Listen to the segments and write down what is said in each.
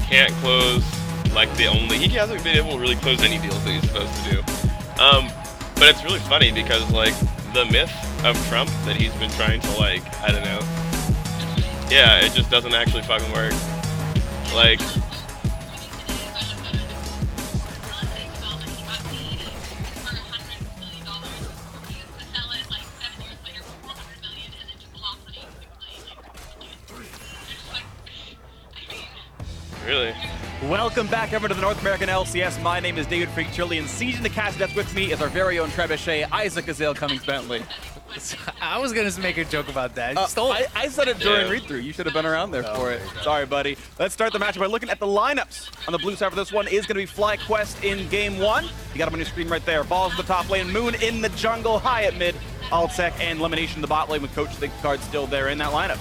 can't close like he hasn't been able to really close any deals that he's supposed to do. But it's really funny because like the myth of Trump that he's been trying to like, I don't know. Yeah, it just doesn't actually fucking work. Like, really? Welcome back over to the North American LCS. My name is David Freak Chili, and sieging the cast that's with me is our very own trebuchet, Isaac Azale Cummings Bentley. I was going to make a joke about that. You stole it. I said it during read-through. You should have been around there for it. Sorry, buddy. Let's start the match by looking at the lineups. On the blue side for this one is going to be FlyQuest in game one. You got him on your screen right there. Balls in the top lane, Moon in the jungle, High at mid, Altec and Elimination in the bot lane with Coach the card still there in that lineup.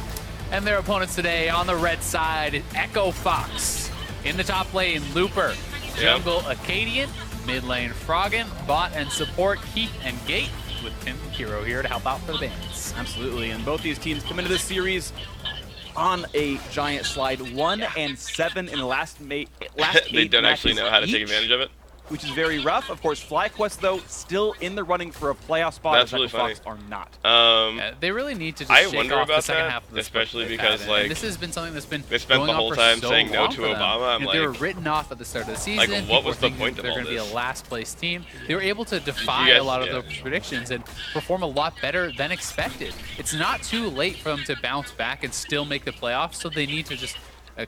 And their opponents today on the red side, Echo Fox. In the top lane, Looper. Jungle, Acadian. Mid lane, Froggen. Bot and support, Heat and Gate, with Tim Hero here to help out for the bands. Absolutely, and both these teams come into this series on a giant slide. 1-7 in the last eight They don't actually know how to take advantage of it. Which is very rough. Of course, FlyQuest, though, still in the running for a playoff spot. That's really funny. Fox are not. Yeah, they really need to just shake off the second half of the especially because like this has been something that's been they spent going the whole on for time so saying no long to for them. Obama. I'm like, they were written off at the start of the season. Like, what was the People were point of thinking all they're going to this? be a last place team. They were able to defy a lot of those predictions and perform a lot better than expected. It's not too late for them to bounce back and still make the playoffs, so they need to just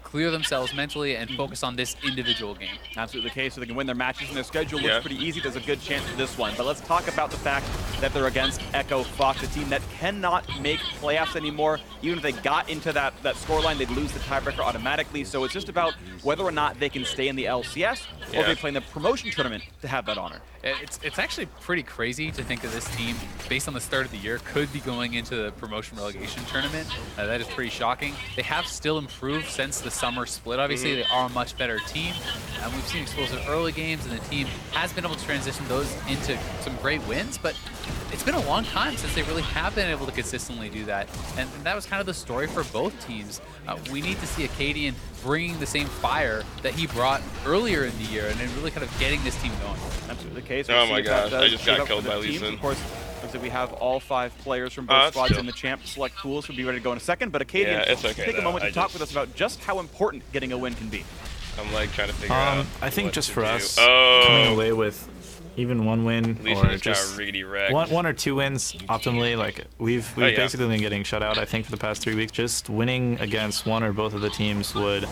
clear themselves mentally and focus on this individual game. Absolutely the case, so they can win their matches, and their schedule looks pretty easy. There's a good chance for this one. But let's talk about the fact that they're against Echo Fox, a team that cannot make playoffs anymore. Even if they got into that scoreline, they'd lose the tiebreaker automatically. So it's just about whether or not they can stay in the LCS or they play in the promotion tournament to have that honor. It's actually pretty crazy to think that this team, based on the start of the year, could be going into the promotion relegation tournament. That is pretty shocking. They have still improved since the summer split. Obviously, they are a much better team. We've seen explosive early games, and the team has been able to transition those into some great wins, but it's been a long time since they really have been able to consistently do that. And that was kind of the story for both teams. We need to see Acadian bringing the same fire that he brought earlier in the year and then really kind of getting this team going. Absolutely the case. Oh my gosh, I just got killed by Lee Sin. Of course, looks like we have all 5 players from both squads in the champ select pools. We'll be ready to go in a second, but Acadian, take a moment to talk with us about just how important getting a win can be. I'm like trying to figure out. I think just for us, coming away with even one win or just one or two wins optimally, like we've basically been getting shut out, I think, for the past 3 weeks. Just winning against one or both of the teams would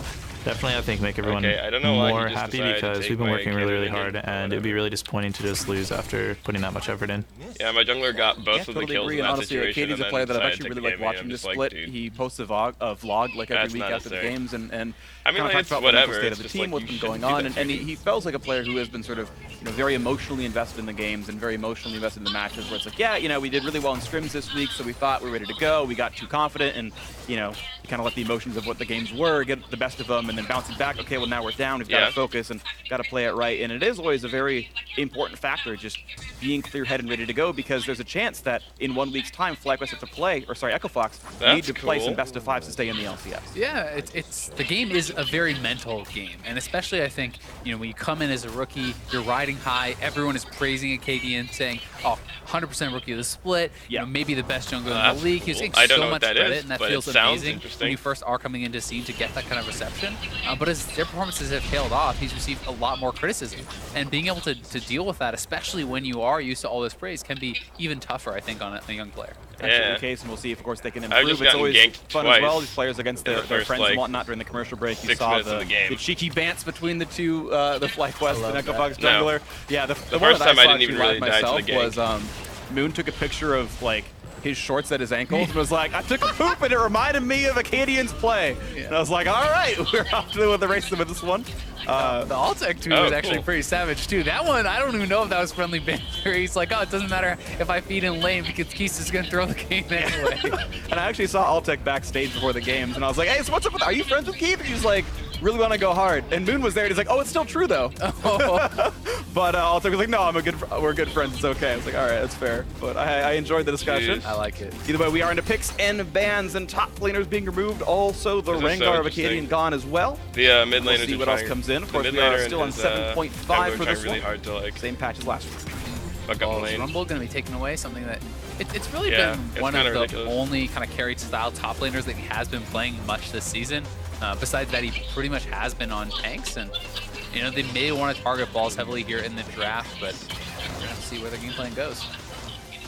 definitely, I think, make everyone more happy because we've been working really hard, and it would be really disappointing to just lose after putting that much effort in. Yeah, my jungler got both of the kills in that honestly, situation. Acadian's a player that I've actually really liked watching this split. He posts a vlog like every week after the games, and I mean, like, talks about whatever. the state of the team, what's been going on, and he feels like a player who has been sort of, very emotionally invested in the games and very emotionally invested in the matches. Where it's like, yeah, we did really well in scrims this week, so we thought we were ready to go. We got too confident, and you kind of let the emotions of what the games were get the best of them, and then bouncing back. Okay, well now we're down. We've got to focus and got to play it right. And it is always a very important factor, just being clear-headed and ready to go, because there's a chance that in 1 week's time, FlyQuest have to play, or sorry, Echo Fox need to play some best of 5s to stay in the LCS. Yeah, it's the game is a very mental game, and especially I think when you come in as a rookie, you're riding high. Everyone is praising Acadian, saying, "Oh, 100% rookie of the split. Maybe the best jungler in the league." He's getting so much credit, and that feels amazing when you first are coming into scene to get that kind of reception. But as their performances have tailed off, he's received a lot more criticism, and being able to deal with that, especially when you are used to all this praise, can be even tougher, I think, on a young player. Absolutely the case, and we'll see if, of course, they can improve. It's always fun as well. These players against their friends and whatnot during the commercial break. You saw the cheeky bants between the two, the FlyQuest and Echo Fox jungler. Yeah, the first time I didn't even really die to the gank was Moon took a picture of like his shorts at his ankles and was like, I took a poop and it reminded me of Acadian's play. And I was like, all right, we're off to the races with this one. The Altec tweet was actually pretty savage too. That one, I don't even know if that was friendly banter. He's like, oh, it doesn't matter if I feed in lane because Keith is going to throw the game anyway. And I actually saw Altec backstage before the games, and I was like, hey, so what's up with, are you friends with Keith? And he's like, really want to go hard. And Moon was there, and he's like, oh, it's still true though. But also, he's like, no, we're good friends. It's okay. I was like, all right, that's fair. But I enjoyed the discussion. I like it. Either way, we are into picks and bans and top laners being removed. Also, the Rengar of Acadian gone as well. The mid laners. We'll see what else comes in. Of course, we are still on 7.5 for this really one. hard to, like, same patch as last week. Fuck up the lane. Rumble going to be taking away something that it's really been one of the ridiculous. Only kind of carried style top laners that he has been playing much this season. Besides that, he pretty much has been on tanks, and you know they may want to target balls heavily here in the draft, but we're gonna have to see where their game plan goes.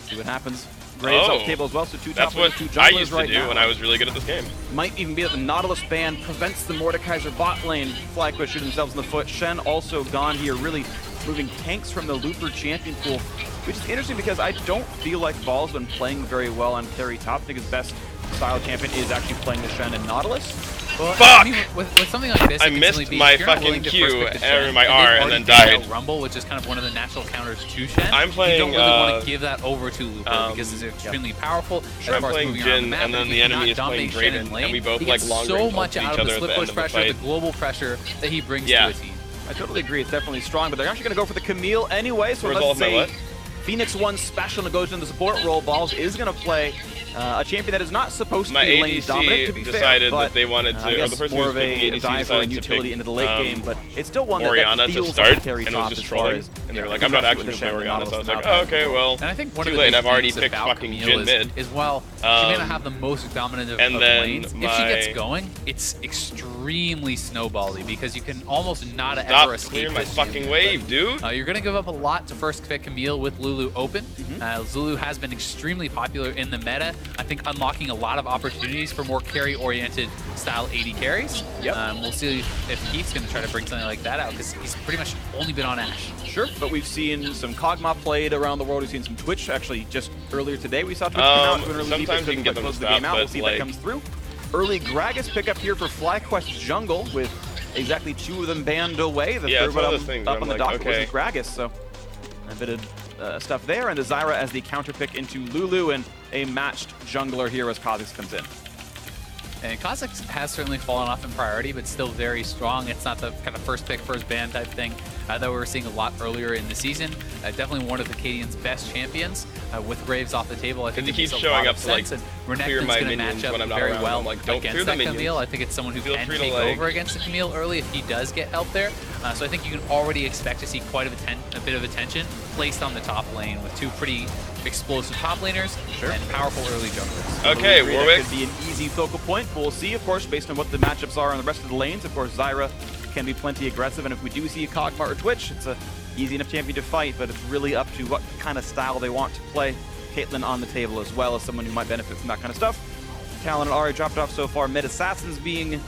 See what happens. Graves off the table as well, so two top laners, two junglers I used to right do now. when I was really good at this game. Might even be that the Nautilus ban prevents the Mordekaiser bot lane. FlyQuest shoot themselves in the foot. Shen also gone here, really moving tanks from the Looper champion pool, which is interesting because I don't feel like Ball's been playing very well on carry top. I think his best style champion is actually playing the Shen and Nautilus. Well, Fuck! I mean, with something like this, I missed my fucking Q or my R and then died. Rumble, which is kind of one of the natural counters to Shen. I'm playing. You don't really want to give that over to Looper because it's extremely powerful. Sure, I'm playing Jhin, and then the enemy is playing Draven, and we both like long range so much out of the split push pressure, the global pressure that he brings to a team. I totally agree. It's definitely strong, but they're actually going to go for the Camille anyway. So let's say Phoenix 1 special to go into the support role. Balls is going to play a champion that is not supposed to be lane dominant, to be fair. Decided that they wanted to, or the person more of a dive and utility into the late game, but it's still one that feels like carry top as far as. And they were like, I'm not actually going to play Orianna, so I was like, oh, okay, well, and I think one too of the late. I've already picked fucking Jhin mid. Is well, she may not have the most dominant of lanes. If she gets going, it's extremely snowbally because you can almost not ever escape. Clear my fucking wave, dude. You're going to give up a lot to first pick Camille with Lulu open. Lulu has been extremely popular in the meta. I think unlocking a lot of opportunities for more carry-oriented style AD carries. We'll see if Keith's going to try to bring something like that out because he's pretty much only been on Ashe. Sure, but we've seen some Kog'Maw played around the world. We've seen some Twitch. Actually, just earlier today, we saw Twitch come out. Sometimes you can get them to stop, We'll see if that comes through. Early Gragas pickup here for FlyQuest Jungle with exactly 2 of them banned away. The third one up on the dock was Gragas, so a bit of stuff there. And the Zyra as the counter pick into Lulu and a matched jungler here as Kha'Zix comes in. And Kha'Zix has certainly fallen off in priority, but still very strong. It's not the kind of first pick, first ban type thing that we were seeing a lot earlier in the season. Definitely one of the Acadian's best champions. With Graves off the table, I think he keeps showing up to like clear my minions when I'm not very around. well I'm like, don't against that Camille. I think it's someone who can take over against the Camille early if he does get help there. So I think you can already expect to see quite a bit of attention placed on the top lane with 2 pretty explosive top laners and powerful early junglers. Okay, Warwick could be an easy focal point. We'll see, of course, based on what the matchups are on the rest of the lanes. Of course, Zyra can be plenty aggressive, and if we do see a Kog'Maw or Twitch, it's a easy enough champion to fight, but it's really up to what kind of style they want to play. Caitlyn on the table as well as someone who might benefit from that kind of stuff. Talon and Ahri dropped off so far. Mid Assassins being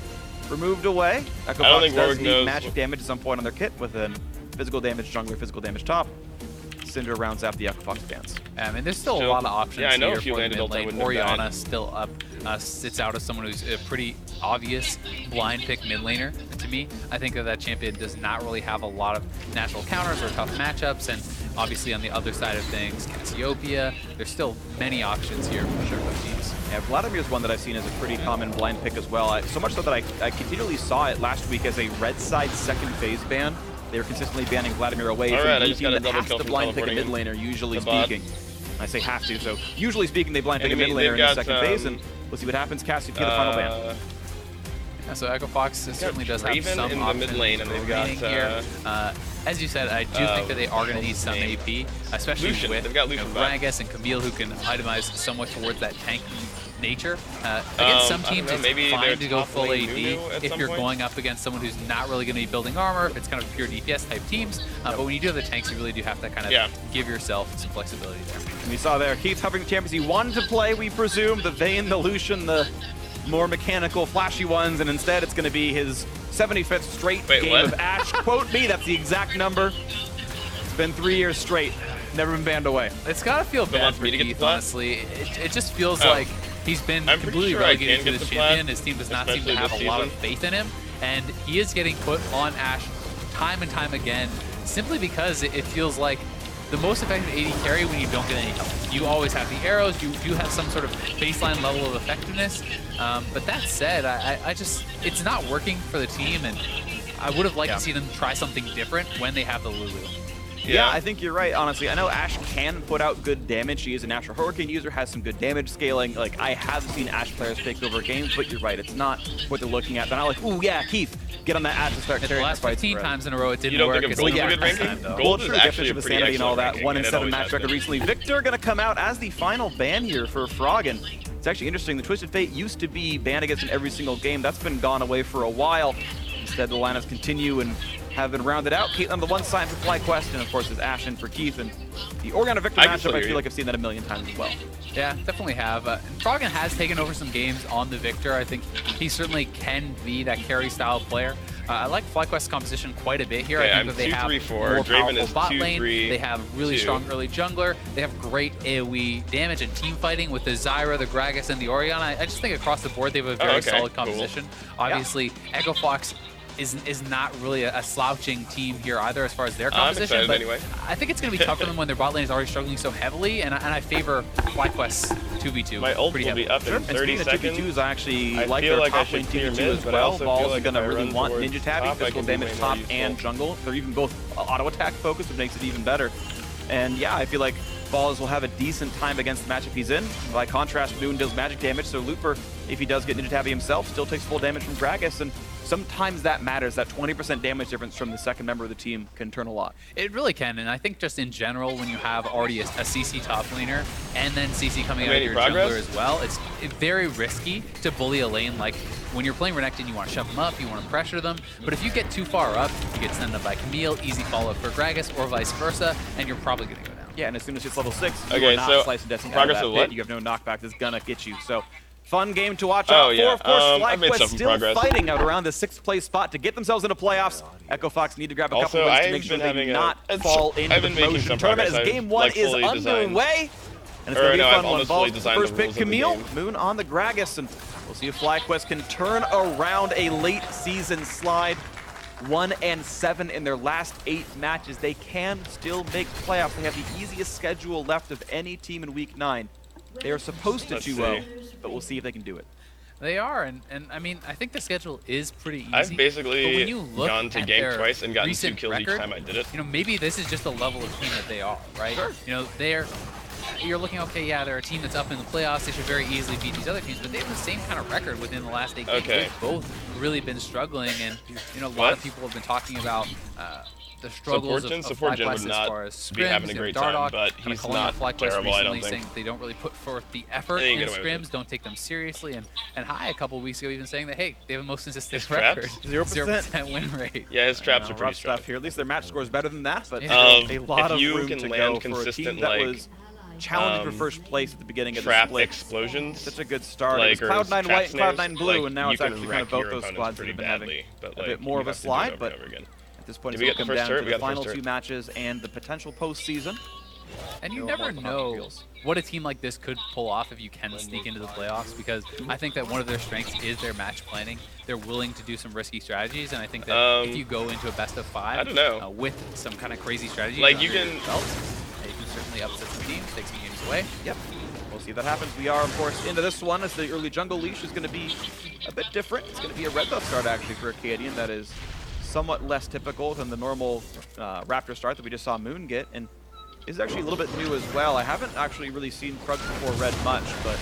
removed away. Echo Fox does need magic damage at some point on their kit with a physical damage jungler, physical damage top. Syndra rounds out the Echo Fox bans. And there's still a lot of options I know here if you for landed the mid lane. ult, Orianna still up, sits out as someone who's a pretty obvious blind pick mid laner to me. I think that champion does not really have a lot of natural counters or tough matchups, and obviously on the other side of things, Cassiopeia, there's still many options here for both teams. Yeah, Vladimir's one that I've seen as a pretty common blind pick as well. So much so that I continually saw it last week as a red side second phase ban. They were consistently banning Vladimir away from a team that has to blind pick a mid laner, usually speaking. I say have to, so usually speaking, they blind pick a mid laner in the second phase, and we'll see what happens. Cassiopeia, the final ban. Yeah, so Echo Fox certainly does have some in the mid lane, and they've got here. As you said, I do think that they are going to need some AP, especially Lucian. with Gragas and Camille, who can itemize somewhat towards that tank nature. Against some teams, it's fine to go full AD if you're going up against someone who's not really going to be building armor, if it's kind of pure DPS type teams. But when you do have the tanks, you really do have to kind of give yourself some flexibility there. And we saw there, Keith hovering the champions he wanted to play, we presume, the Vayne, the Lucian, the more mechanical, flashy ones, and instead it's going to be his 75th straight game of Ashe. Quote me, that's the exact number. It's been 3 years straight. Never been banned away. It's got to feel bad for Keith, honestly. It just feels like he's been completely relegated to this champion. His team does not seem to have a lot of faith in him, and he is getting put on Ashe time and time again simply because it feels like the most effective AD carry when you don't get any help. You always have the arrows, you do have some sort of baseline level of effectiveness, but that said, I just, it's not working for the team, and I would have liked to see them try something different when they have the Lulu. Yeah, I think you're right, honestly. I know Ashe can put out good damage. She is a natural Hurricane user, has some good damage scaling. Like, I have seen Ashe players take over games, but you're right, it's not what they're looking at. They're not like, ooh, yeah, Keith, get on that Ashe and start carrying the last 15 times in a row it didn't work. You don't think Gold's a good ranking? Gold is actually a pretty excellent and all that. ranking, 1-7 match record recently. Victor gonna come out as the final ban here for Froggen. It's actually interesting. The Twisted Fate used to be banned against in every single game. That's been gone away for a while. Instead, the lineups continue and have been rounded out. Caitlyn on the one side for FlyQuest, and of course, there's Ashe in for Keith. And the Oriana Victor matchup, I feel like I've seen that a million times as well. Yeah, definitely have. Froggen has taken over some games on the Victor. I think he certainly can be that carry-style player. I like FlyQuest's composition quite a bit here. I think that they have more powerful bot lane. They have really strong early jungler. They have great AoE damage and team fighting with the Zyra, the Gragas, and the Oriana. I just think across the board they have a very solid composition. Obviously, Echo Fox is not really a slouching team here either as far as their composition, but anyway. I think it's going to be tough for them when their bot lane is already struggling so heavily, and I favor FlyQuest 2v2. My ult will be up in 30 seconds. 2v2s, I actually like their top lane 2v2 as well. Balls are going to really want Ninja Tabby, physical damage top and jungle. They're even both auto attack focused, which makes it even better. And yeah, I feel like Balls will have a decent time against the matchup he's in. By contrast, Moon deals magic damage, so Looper, if he does get Ninja Tabby himself, still takes full damage from Gragas, and sometimes that matters. That 20% damage difference from the second member of the team can turn a lot. It really can, and I think just in general, when you have already a CC top laner, and then CC coming out of your jungler as well, it's very risky to bully a lane. Like, when you're playing Renekton, you want to shove them up, you want to pressure them, but if you get too far up, you get sent up by Camille, easy follow-up for Gragas, or vice versa, and you're probably going to go down. Yeah, and as soon as it's level 6, you are not slicing destiny out of that pit. You have no knockback that's gonna get you. So, fun game to watch out for. Of course, FlyQuest still fighting out around the 6th place spot to get themselves into playoffs. Echo Fox need to grab a couple wins to make sure they do not fall into the promotion tournament as game 1 is underway. And it's going to be a fun one. Balls first pick, Camille. Moon on the Gragas, and we'll see if FlyQuest can turn around a late season slide. 1-7 in their last 8 matches. They can still make playoffs. They have the easiest schedule left of any team in Week 9. They are supposed to 2-0, but we'll see if they can do it. They are, and I mean, I think the schedule is pretty easy. I've basically gone to gank twice and gotten 2 kills each time I did it. You know, maybe this is just the level of team that they are, right? Sure. You know, you're looking, okay, yeah, they're a team that's up in the playoffs. They should very easily beat these other teams, but they have the same kind of record within the last 8 games. They've both really been struggling, and you know, a lot of people have been talking about the struggles of FlyQuest as far as scrims. Having a great time, but he's not terrible, I don't think. Saying they don't really put forth the effort in scrims, don't take them seriously, and Hi a couple of weeks ago even saying that, hey, they have the most consistent record. 0% win rate. Yeah, his traps are pretty strong. Stuff here. At least their match score is better than that, but a lot of room to go for a team that was challenging for first place at the beginning of the split. Explosions. Such a good start. It was Cloud9 white and Cloud9 blue, and now it's actually kind of both those squads that have been having a bit more of a slide, but at this point it's going to come down to the final 2 matches and the potential postseason. And you never know what a team like this could pull off if you can sneak into the playoffs, because I think that one of their strengths is their match planning. They're willing to do some risky strategies, and I think that if you go into a best of 5 I don't know. With some kind of crazy strategy, like you can certainly upset some teams, take some games away. Yep. We'll see if that happens. We are, of course, into this one as the early jungle leash is going to be a bit different. It's going to be a red buff start, actually, for Acadian. That is somewhat less typical than the normal Raptor start that we just saw Moon get, and is actually a little bit new as well. I haven't actually really seen Krug before red much, but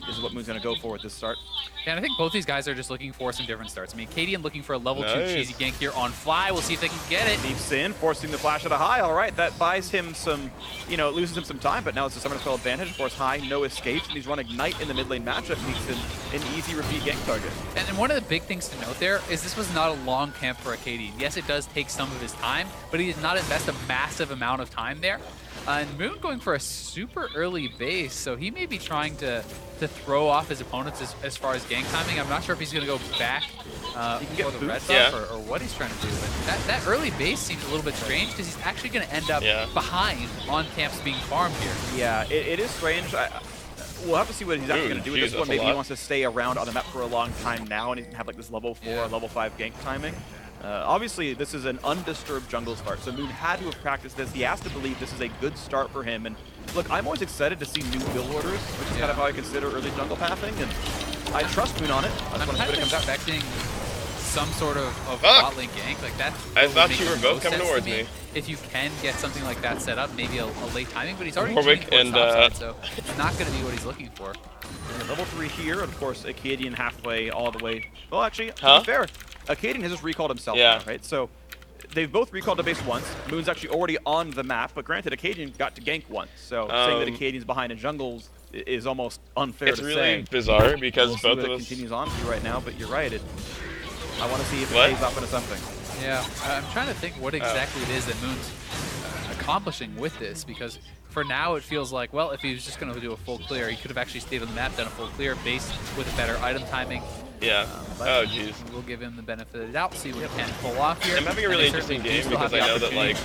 this is what Moon's going to go for with this start. Yeah, and I think both these guys are just looking for some different starts. I mean, Cadian looking for a level 2 cheesy gank here on Fly. We'll see if they can get it. Leaps in, forcing the flash at a High. All right, that buys him some, you know, it loses him some time, but now it's a Summoner Spell advantage. Of course, High, no escapes, and he's running Ignite in the mid lane matchup. Makes him an easy repeat gank target. And one of the big things to note there is this was not a long camp for Acadian. Yes, it does take some of his time, but he did not invest a massive amount of time there. And Moon going for a super early base, so he may be trying to throw off his opponents as far as gank timing. I'm not sure if he's going to go back for the red buff or what he's trying to do. But that early base seems a little bit strange because he's actually going to end up behind on camps being farmed here. Yeah, it is strange. We'll have to see what he's actually going to do with this one. Maybe he wants to stay around on the map for a long time now and he can have like this level 4 or level 5 gank timing. Obviously, this is an undisturbed jungle start, so Moon had to have practiced this. He has to believe this is a good start for him. And look, I'm always excited to see new build orders, which is kind of how I consider early jungle pathing, and I trust Moon on it. I'm kind of expecting some sort of bot lane gank, like that. I thought you were both coming towards me. If you can get something like that set up, maybe a late timing, but he's already Warwick cheating and topside, so it's not going to be what he's looking for. Level 3 here, of course, Acadian halfway all the way. Well, actually, to be fair, Acadian has just recalled himself now, right? So they've both recalled to base once. Moon's actually already on the map, but granted, Acadian got to gank once. So saying that Acadian's behind in jungles is almost unfair to say. It's really bizarre because we'll both of us continues on to right now, but you're right. I want to see if it pays off into something. Yeah, I'm trying to think what exactly it is that Moon's accomplishing with this, because for now it feels like, well, if he was just going to do a full clear, he could have actually stayed on the map, done a full clear, based with a better item timing. Yeah. Oh, jeez. We'll give him the benefit of the doubt, see what he can pull off here. I'm having a really interesting game because I know that like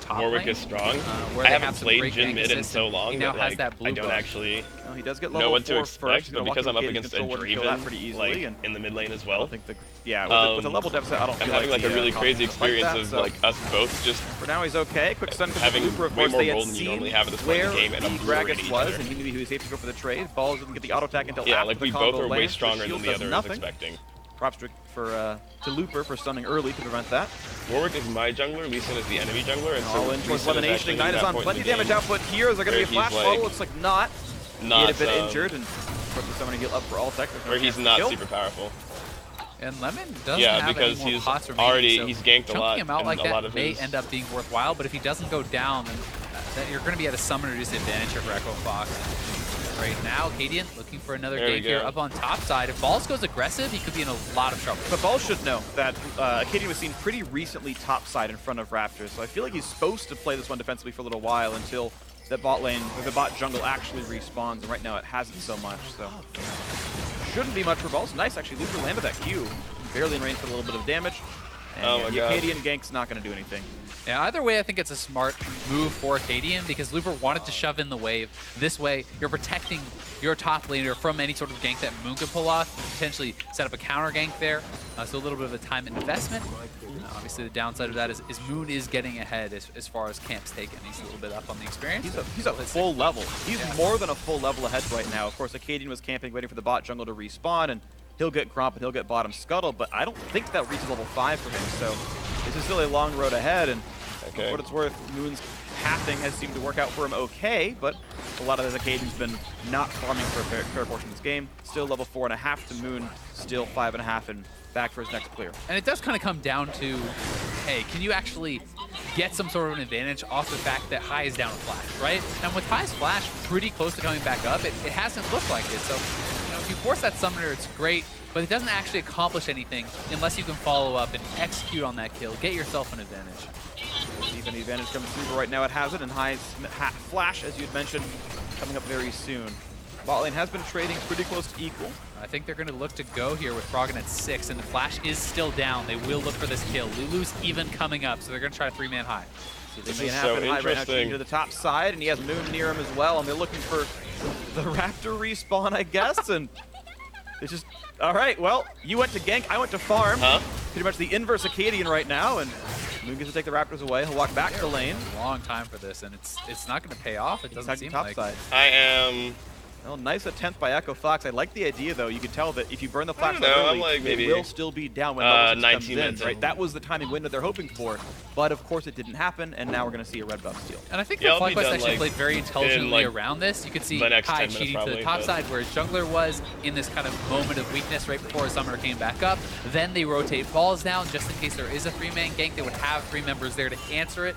Warwick is strong. I haven't played Jhin mid in so long that like I don't actually he does get know what to expect, but because I'm up against a Draven like in the mid lane as well, with a level deficit, I don't feel I'm having like a really crazy experience of like us both just for now he's okay. Quick stun having way more gold than you normally have at this point in the game, and I'm Gragas was, and he knew he was able to go for the trade. Balls didn't get the auto attack until like we both are way stronger than the other is expecting. Props to Looper for stunning early to prevent that. Warwick is my jungler, Lee Sin is the enemy jungler, and all in towards elimination. Ignite is on plenty damage output here. Is there going to be a flash bubble? Looks like not. He had a bit injured, and of course, summoning heal up for all tech. Where he's not super powerful. And Lemon doesn't have because any more he's pots remaining, already so he's ganked a lot. Chunking him out like that may his... end up being worthwhile, but if he doesn't go down, then you're going to be at a summoner disadvantage for Echo Fox. Right now, Acadian looking for another gank here up on top side. If Balls goes aggressive, he could be in a lot of trouble. But Balls should know that Acadian was seen pretty recently top side in front of Raptors, so I feel like he's supposed to play this one defensively for a little while until that bot lane, or the bot jungle actually respawns, and right now it hasn't so much, so shouldn't be much for Balls. Nice, actually, Looper landed that Q. Barely in range for a little bit of damage. And the Acadian gank's not going to do anything. Yeah, either way, I think it's a smart move for Acadian because Looper wanted to shove in the wave. This way, you're protecting your top laner from any sort of gank that Moon could pull off, potentially set up a counter gank there. So a little bit of a time investment. Obviously, the downside of that is Moon is getting ahead as far as camp's taken. He's a little bit up on the experience. He's a full level. He's more than a full level ahead right now. Of course, Acadian was camping, waiting for the bot jungle to respawn, and he'll get Gromp and he'll get bottom scuttle, but I don't think that reaches level 5 for him, so this is still a long road ahead, and for what it's worth, Moon's pathing has seemed to work out for him okay, but a lot of his Acadian's been not farming for a fair portion of this game. Still level 4.5 to Moon, still 5.5 and back for his next clear. And it does kind of come down to, hey, can you actually get some sort of an advantage off the fact that High is down a flash, right? And with High's flash pretty close to coming back up, it hasn't looked like it. So, you know, if you force that summoner, it's great, but it doesn't actually accomplish anything unless you can follow up and execute on that kill, get yourself an advantage. Even the advantage comes through, but right now it has it, and High's flash, as you had mentioned, coming up very soon. Bot lane has been trading pretty close to equal. I think they're going to look to go here with Froggen at 6, and the flash is still down. They will look for this kill. Lulu's even coming up, so they're going to try a 3-man High. So this is so High right now to the top side, and he has Moon near him as well, and they're looking for the Raptor respawn, I guess, and it's just, all right, well, you went to gank, I went to farm. Pretty much the inverse Acadian right now, and Moon gets to take the Raptors away. He'll walk back to the lane. Long time for this, and it's not going to pay off. It doesn't seem like. Side. I am. Well, nice attempt by Echo Fox. I like the idea, though. You could tell that if you burn the flash early, like maybe it will still be down when level 6 19 comes in, right? That was the timing window they're hoping for, but of course it didn't happen, and now we're going to see a red buff steal. And I think the FlyQuest actually played very intelligently around this. You could see High cheating to the top side where his jungler was in this kind of moment of weakness right before his summoner came back up. Then they rotate Balls down just in case there is a 3-man gank. They would have 3 members there to answer it.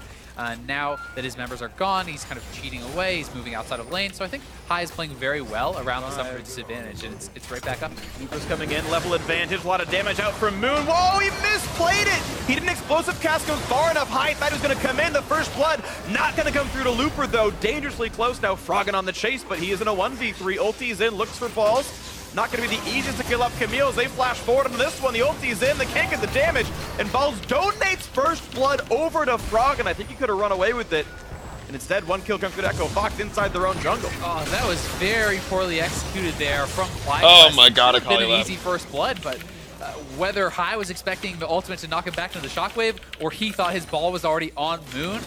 Now that his members are gone, he's kind of cheating away. He's moving outside of lane. So I think High is playing very well around the summoner disadvantage, and it's right back up. Looper's coming in, level advantage, a lot of damage out from Moon. Whoa, he misplayed it! He didn't explosive cast go far enough. High thought he was going to come in. The first blood not going to come through to Looper, though. Dangerously close now. Froggen on the chase, but he is in a 1v3. Ulti's in, looks for Balls. Not going to be the easiest to kill up Camille as they flash forward into this one. The ulti's in, they can't get the damage, and Balls donates first blood over to Froggen. I think he could have run away with it. And instead, one kill comes through Echo Fox inside their own jungle. Oh, that was very poorly executed there from FlyQuest. Oh my god, it could have been an easy first blood, but whether High was expecting the ultimate to knock him back into the shockwave, or he thought his ball was already on Moon,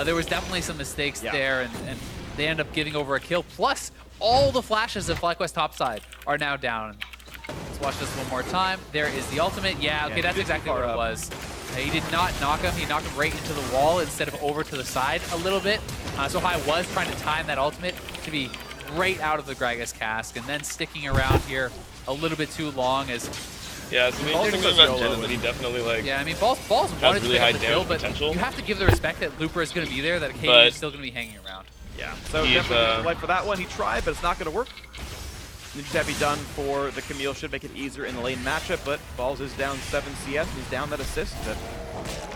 there was definitely some mistakes there, and they end up giving over a kill. Plus, all the flashes of FlyQuest topside are now down. That's watch this one more time. There is the ultimate. Yeah, okay, that's exactly what it was. He did not knock him. He knocked him right into the wall instead of over to the side a little bit. So High was trying to time that ultimate to be right out of the Gragas cask and then sticking around here a little bit too long as... Yeah, so the interesting thing about Jin is that he definitely, like... Yeah, I mean, Balls wanted really to high pick up the kill, but potential. you have to give the respect that Looper is going to be there, that Acadian is still going to be hanging around. Yeah, so definitely like for that one, he tried, but it's not going to work. Needs to be done for the Camille, should make it easier in the lane matchup, but Balls is down 7 CS, and he's down that assist that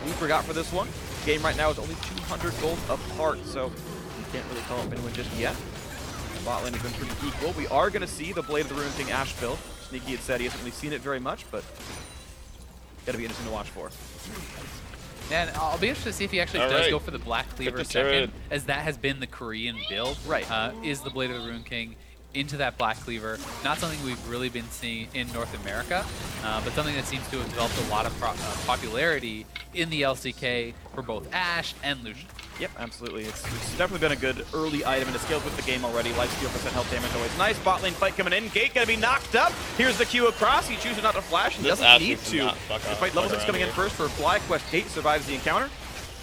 Looper got for this one. Game right now is only 200 gold apart, so you can't really call up anyone just yet. Bot lane has been pretty equal. We are going to see the Blade of the Rune King Ashe build. Sneaky had said he hasn't really seen it very much, but gotta be interesting to watch for. And I'll be interested to see if he actually does go for the Black Cleaver second, as that has been the Korean build. Right. Is the Blade of the Rune King into that Black Cleaver. Not something we've really been seeing in North America, but something that seems to have developed a lot of popularity in the LCK for both Ashe and Lucian. Yep, absolutely. It's definitely been a good early item, and it scales with the game already. Lifesteal % health damage always nice. Bot lane fight coming in. Gate gonna be knocked up. Here's the Q across. He chooses not to flash and doesn't need to. The fight level 6 coming in first for FlyQuest. Gate survives the encounter.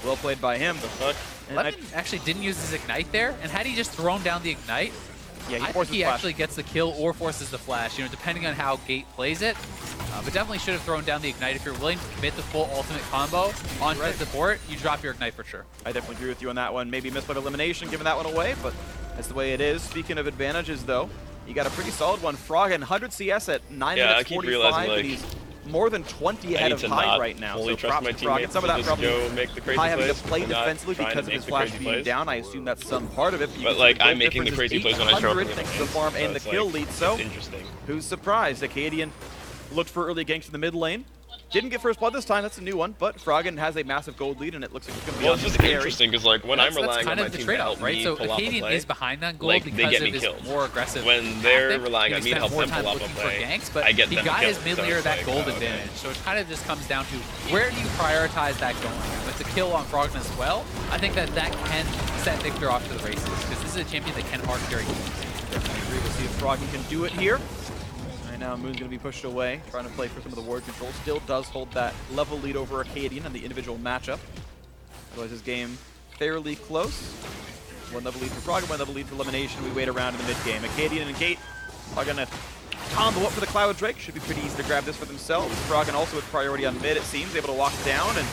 Well played by him. The fuck? Lemon actually didn't use his Ignite there, and had he just thrown down the Ignite, yeah, I think he actually gets the kill or forces the flash, you know, depending on how Gate plays it. But definitely should have thrown down the Ignite. If you're willing to commit the full ultimate combo on the support, you drop your Ignite for sure. I definitely agree with you on that one. Maybe missed by elimination, giving that one away, but that's the way it is. Speaking of advantages, though, you got a pretty solid one. Froggen, 100 CS at 9 minutes 45, and he's more than 20 ahead of High right now. So props to Froggen. Some of that probably High having to play defensively because of his flash being down. I assume that's some part of it. But like, I'm making the crazy plays when I show up. Thanks to the farm and the kill lead. So who's surprised? Acadian looked for early ganks in the mid lane. Didn't get first blood this time, that's a new one, but Froggen has a massive gold lead, and it looks like it's going to be it's just interesting, because like, when I'm relying on my team to help right? me So pull off a Acadian play, is behind on gold like, because they get me of his killed. more aggressive when they're tactic. relying on me to help them pull off a play, ganks, but I get he them got killed. his mid laner that gold advantage, so it kind of just comes down to where do you prioritize that going? With the kill on Froggen as well, I think that can set Victor off to the races, because this is a champion that can arc carry. Definitely agree. We'll see if Froggen can do it here. Right now, Moon's going to be pushed away, trying to play for some of the ward control. Still does hold that level lead over Acadian in the individual matchup. Otherwise, his game fairly close. One level lead for Froggen, one level lead for elimination. We wait around in the mid game. Acadian and Gate are going to combo up for the Cloud Drake. Should be pretty easy to grab this for themselves. Froggen also with priority on mid, it seems, able to walk down and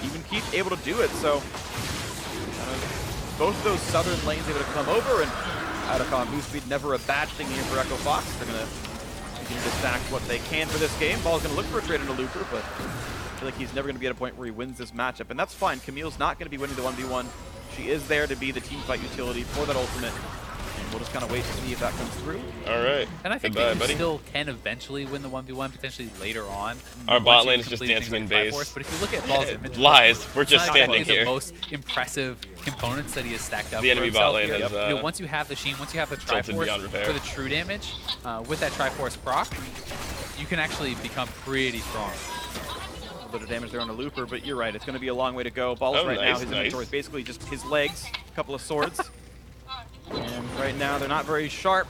even keep able to do it. So both of those southern lanes able to come over, and out of boost speed, never a bad thing here for Echo Fox. They're going to continue to stack what they can for this game. Ball's going to look for a trade into Looper, but I feel like he's never going to be at a point where he wins this matchup, and that's fine. Camille's not going to be winning the 1v1. She is there to be the team fight utility for that ultimate, and we'll just kind of wait to see if that comes through. All right. And I think that you still can eventually win the 1v1, potentially later on. Our bot lane is just dancing in base. But if you look at Ball's image, lies. We're just standing here. The most impressive components that he has stacked up. The enemy bot lane is. You know, once you have the Sheen, once you have the Triforce for the true damage, with that Triforce proc, you can actually become pretty strong. A little bit of damage there on the Looper, but you're right. It's going to be a long way to go. Balls right now, his inventory is basically just his legs, a couple of swords. And right now, they're not very sharp.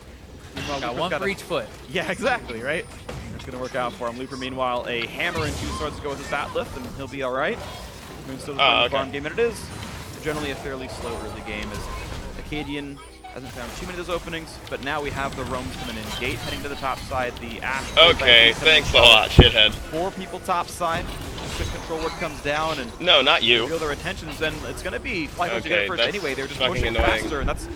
Got one for each foot. Yeah, exactly, right? That's going to work out for him. Looper, meanwhile, a hammer and 2 swords to go with his bat lift, and he'll be all right. Moon's still the farm game, and it is generally a fairly slow early game, as Acadian hasn't found too many of those openings, but now we have the roams coming in. Gate heading to the top side, the Ashe. Okay, thanks a lot, shithead. 4 people top side. Quick control ward comes down, and no, not you. Feel their attentions, then it's going to be FlyQuest to get it first anyway. They're just pushing faster, and that's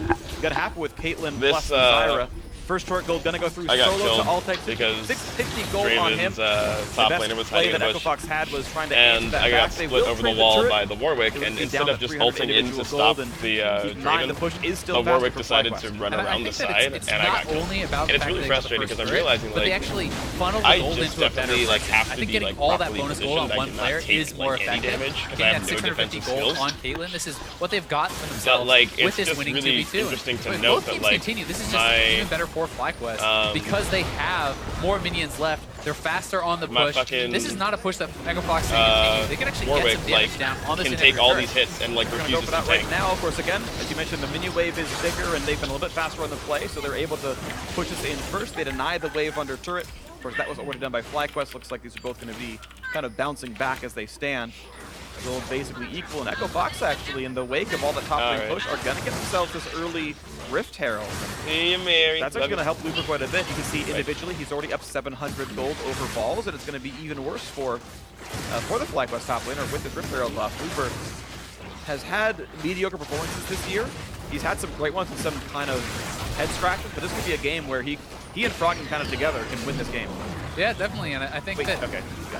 going to happen with Caitlyn plus Zyra. First short gold gonna go through solo to Altec because 650 gold on him. Top laner was hiding in the bush, Echo Fox had was trying to and I got split over the wall by the Warwick, and instead of just ulting in to stop the Draven, the push is still the Warwick decided to run around the side, and I got killed. And it's really frustrating because I'm realizing like I just definitely like have to be like properly positioned. I cannot take like any damage because I have no defensive skills. On Caitlyn, this is what they've got for But themselves like it's with this just winning really 2v2. interesting to note that like this is just even better for FlyQuest because they have more minions left. They're faster on the push. This is not a push that Echo Fox can continue. They can actually Warwick, get some damage down on this. Can take all these hits and like refuses to tank. Right now, of course, again, as you mentioned, the minion wave is bigger and they've been a little bit faster on the play, so they're able to push us in first. They deny the wave under turret. Of course, that was already done by FlyQuest. Looks like these are both going to be kind of bouncing back as they stand. They'll basically equal, and Echo Fox actually, in the wake of all the top lane push, are going to get themselves this early Rift Herald. Hey, Mary. That's actually going to help Looper quite a bit. You can see individually he's already up 700 gold over balls, and it's going to be even worse for the FlyQuest top laner with the Rift Herald buff. Looper has had mediocre performances this year. He's had some great ones and some kind of head scratches, but this could be a game where he and Froggen kind of together can win this game. Yeah, definitely, and I think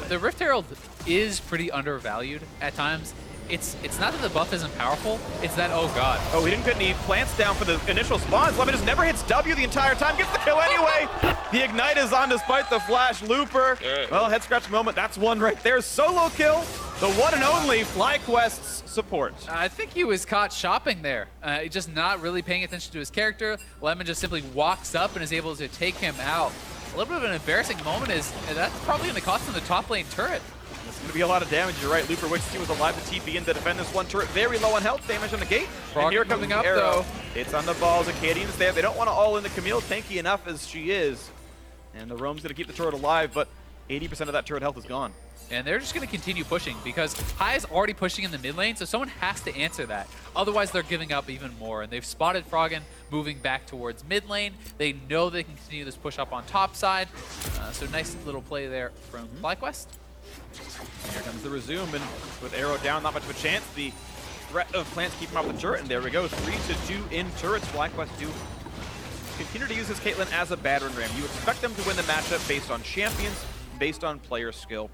the Rift Herald is pretty undervalued at times. It's not that the buff isn't powerful, it's that, oh god. Oh, he didn't get any plants down for the initial spawns. Lemon just never hits W the entire time, gets the kill anyway. The Ignite is on despite the flash. Looper, well, head scratch moment, that's one right there. Solo kill, the one and only FlyQuest's support. I think he was caught shopping there, just not really paying attention to his character. Lemon just simply walks up and is able to take him out. A little bit of an embarrassing moment is that's probably going to cost him the top lane turret. It's going to be a lot of damage, you're right. Looper wishes he was alive to TP in to defend this one turret. Very low on health, damage on the gate. And here comes up Arrow. though. It's on the balls, Acadian's there. They don't want to all in the Camille, tanky enough as she is. And the Roam's going to keep the turret alive, but 80% of that turret health is gone. And they're just going to continue pushing because High is already pushing in the mid lane, so someone has to answer that. Otherwise, they're giving up even more. And they've spotted Froggen moving back towards mid lane. They know they can continue this push up on top side. So nice little play there from FlyQuest. Here comes the resume, and with Arrow down, not much of a chance. The threat of plants keeping off the turret, and there we go. 3-2 in turrets. FlyQuest do continue to use this Caitlyn as a battering ram. You expect them to win the matchup based on champions, based on player skill.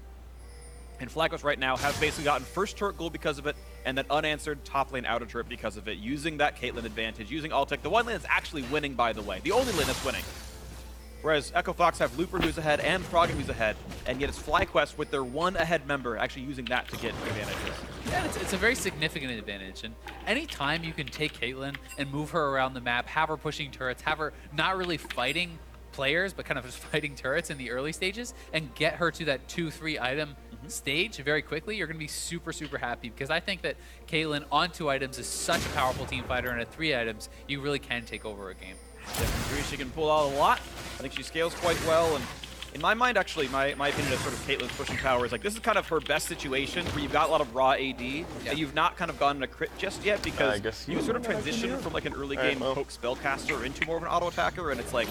And FlyQuest right now have basically gotten first turret gold because of it, and then unanswered top lane outer turret because of it, using that Caitlyn advantage, using Altec. The one lane that's actually winning, by the way. The only lane that's winning. Whereas Echo Fox have Looper who's ahead and Froggen who's ahead, and yet it's FlyQuest with their one ahead member actually using that to get advantages. Yeah, it's a very significant advantage, and anytime you can take Caitlyn and move her around the map, have her pushing turrets, have her not really fighting players, but kind of just fighting turrets in the early stages, and get her to that 2-3 item stage very quickly, you're going to be super, super happy, because I think that Caitlyn on 2 items is such a powerful team fighter, and at 3 items, you really can take over a game. Definitely agree. She can pull out a lot. I think she scales quite well, and in my mind, actually, my opinion of sort of Caitlyn's pushing power is like this is kind of her best situation where you've got a lot of raw AD, and you've not kind of gotten a crit just yet because you sort of transition from like an early game poke spellcaster into more of an auto attacker, and it's like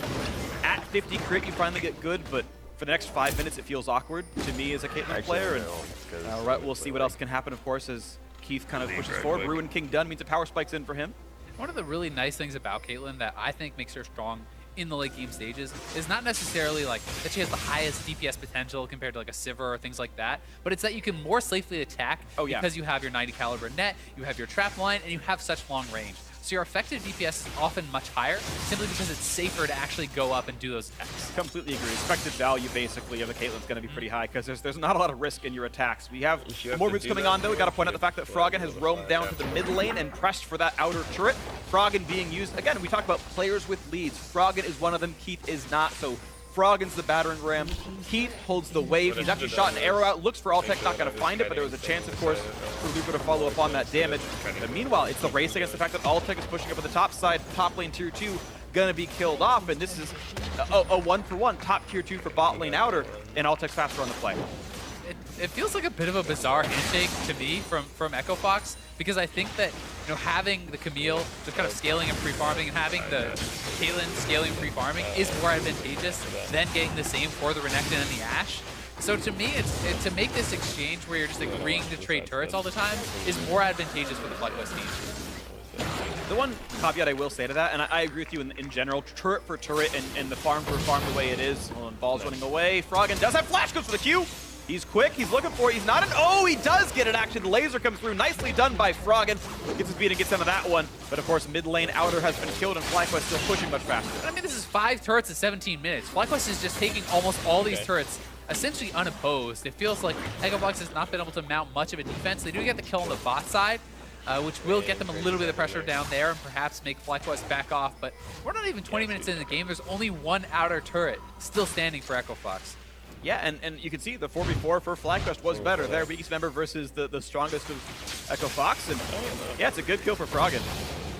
at 50 crit you finally get good, but for the next 5 minutes it feels awkward to me as a Caitlyn player. And right, we'll see what else can happen, of course, as Keith kind of pushes forward. Ruin King done means a power spike's in for him. One of the really nice things about Caitlyn that I think makes her strong in the late game stages is not necessarily like that she has the highest DPS potential compared to like a Sivir or things like that, but it's that you can more safely attack because you have your 90 caliber net, you have your trap line, and you have such long range. So your effective DPS is often much higher simply because it's safer to actually go up and do those attacks. Completely agree. Expected value basically of the Caitlyn's going to be pretty high because there's not a lot of risk in your attacks. We have more roots coming on though. We got to point out the fact that Froggen has roamed down to the mid lane and pressed for that outer turret. Froggen being used, again, we talk about players with leads. Froggen is one of them, Keith is not, so Froggen's the battering ram. Keith holds the wave. He's actually shot an arrow out, looks for Altec, not going to find it, but there was a chance, of course, for Looper to follow up on that damage. But meanwhile, it's the race against the fact that Altec is pushing up on the top side, top lane tier 2, going to be killed off, and this is a 1-for-1 top tier 2 for bot lane outer, and Altec's faster on the play. It feels like a bit of a bizarre handshake to me from Echo Fox, because I think that having the Camille just kind of scaling and pre-farming and having the Caitlyn scaling and pre-farming is more advantageous than getting the same for the Renekton and the Ashe. So to me, it's to make this exchange where you're just agreeing to trade turrets all the time is more advantageous for the FlyQuest team. The one caveat I will say to that, and I agree with you in general, turret for turret and the farm for farm the way it is. Well, and ball's running away. Froggen does have flash, goes for the Q. He's quick, he's looking for it, he's not an, oh, he does get it actually, the laser comes through, nicely done by Froggen, gets his beat and gets into that one, but of course mid lane outer has been killed and FlyQuest still pushing much faster. I mean, this is 5 turrets in 17 minutes. FlyQuest is just taking almost all these turrets essentially unopposed. It feels like Echo Fox has not been able to mount much of a defense. They do get the kill on the bot side, which will get them a little bit of pressure down there and perhaps make FlyQuest back off, but we're not even 20 minutes into the game. There's only 1 outer turret still standing for Echo Fox. Yeah, and you can see the 4v4 for FlyQuest was better. Their weakest member versus the strongest of Echo Fox, and yeah, it's a good kill for Froggen.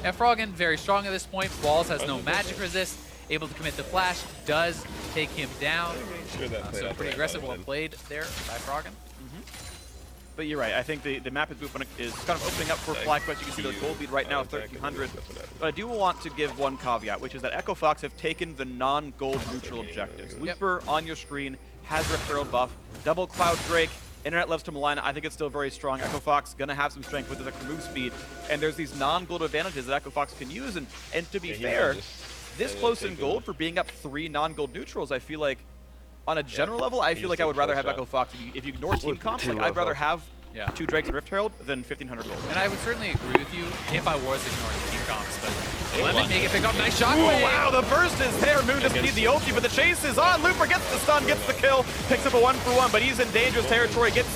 Yeah, Froggen very strong at this point. Walls has no magic resist, able to commit the flash, does take him down. So pretty aggressive, well played there by Froggen. But you're right. I think the map is kind of opening up for FlyQuest. You can see the gold lead right now, 1,300. But I do want to give one caveat, which is that Echo Fox have taken the non-gold neutral objectives. Looper on your screen has Rift Herald buff, double Cloud Drake, Internet loves to malign. I think it's still very strong. Echo Fox gonna have some strength with his extra move speed, and there's these non-gold advantages that Echo Fox can use. And to be fair, this close in gold for being up 3 non-gold neutrals, I feel like on a general level, I feel like I would rather have Echo Fox. If you ignore team comps, like I'd rather have 2 Drakes and Rift Herald than 1,500 gold. And I would certainly agree with you if I was ignoring team comps, but Lemon make it pick up. Nice shockwave. Wow, the burst is there. Moon doesn't need the ulti, but the chase is on. Looper gets the stun, gets the kill, picks up a 1-for-1, but he's in dangerous territory, gets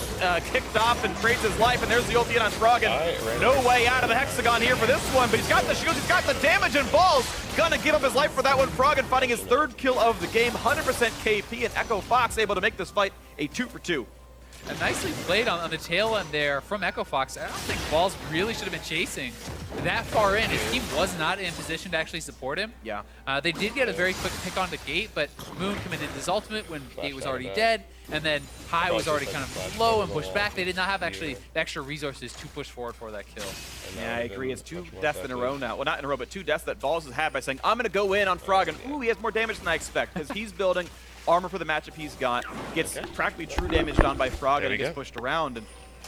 kicked off and trades his life, and there's the ulti in on Froggen. No way out of the hexagon here for this one, but he's got the shields, he's got the damage, and Balls gonna give up his life for that one. Froggen finding his 3rd kill of the game, 100% KP, and Echo Fox able to make this fight a 2-for-2. And nicely played on the tail end there from Echo Fox. I don't think Balls really should have been chasing that far in. His team was not in position to actually support him. Yeah. They did get a very quick pick on the Gate, but Moon committed his ultimate when Gate was already dead, and then High was already kind of low and pushed back. They did not have actually the extra resources to push forward for that kill. Yeah, I agree. It's 2 deaths in a row now. Well, not in a row, but 2 deaths that Balls has had by saying, I'm going to go in on Froggen. Ooh, he has more damage than I expect, because he's building armor for the matchup he's got, gets practically true damage done by Froggen and gets pushed around, and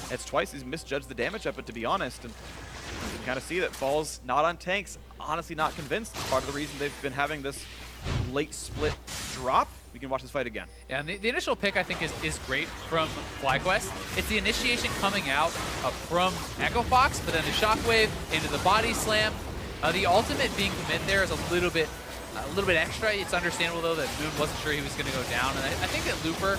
it's twice he's misjudged the damage of it, to be honest. And you can kind of see that Balls not on tanks, honestly not convinced. Part of the reason they've been having this late split drop. We can watch this fight again. Yeah, and the initial pick, I think, is great from FlyQuest. It's the initiation coming out from Echo Fox, but then the shockwave into the body slam. The ultimate being commit there is a little bit extra. It's understandable, though, that Moon wasn't sure he was going to go down. And I think that Looper,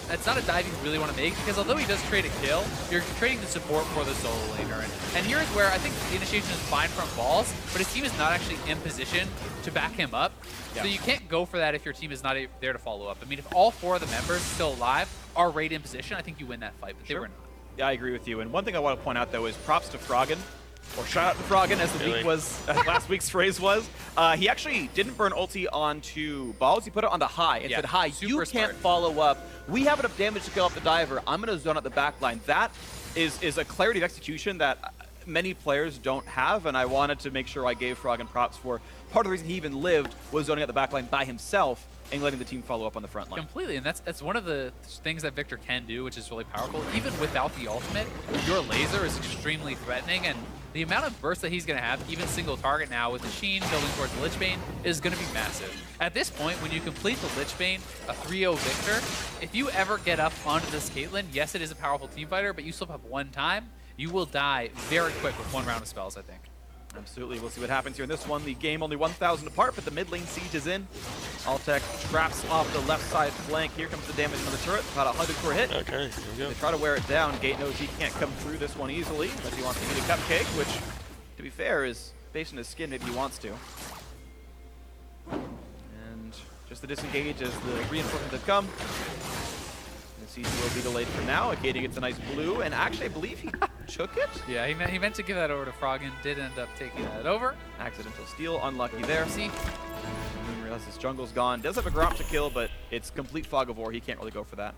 that's not a dive you really want to make, because although he does trade a kill, you're trading the support for the solo laner. And here's where I think the initiation is fine from Balls, but his team is not actually in position to back him up. So you can't go for that if your team is not there to follow up. I mean, if all 4 of the members still alive are right in position, I think you win that fight, but they were not. Yeah, I agree with you. And one thing I want to point out, though, is props to Froggen. Or shout out to Froggen, as the week was, last week's phrase was. He actually didn't burn ulti onto Balls. He put it on the High and said, High, you can't follow up. We have enough damage to kill off the diver. I'm going to zone out the back line. That is a clarity of execution that many players don't have, and I wanted to make sure I gave Froggen props for. Part of the reason he even lived was zoning out the back line by himself and letting the team follow up on the front line. Completely, and that's one of the things that Victor can do, which is really powerful. Even without the ultimate, your laser is extremely threatening, and the amount of burst that he's going to have, even single target now with the Sheen building towards the Lich Bane, is going to be massive. At this point, when you complete the Lich Bane, a 3-0 Victor, if you ever get up onto this Caitlyn, yes, it is a powerful team fighter, but you still have 1 time, you will die very quick with 1 round of spells, I think. Absolutely. We'll see what happens here in this one. The game only 1,000 apart, but the mid lane siege is in. Altec traps off the left side flank. Here comes the damage on the turret. About 100 per hit. Okay, here we go. They try to wear it down. Gate knows he can't come through this one easily, unless he wants to eat a cupcake, which, to be fair, is based on his skin. Maybe he wants to. And just the disengage as the reinforcements have come. The siege will be delayed for now. Akadi gets a nice blue, and actually, I believe he took it. Yeah, he meant to give that over to Froggen, did end up taking that over. Accidental steal, unlucky there. See? Moon realizes his jungle's gone. Does have a Gromp to kill, but it's complete fog of war. He can't really go for that.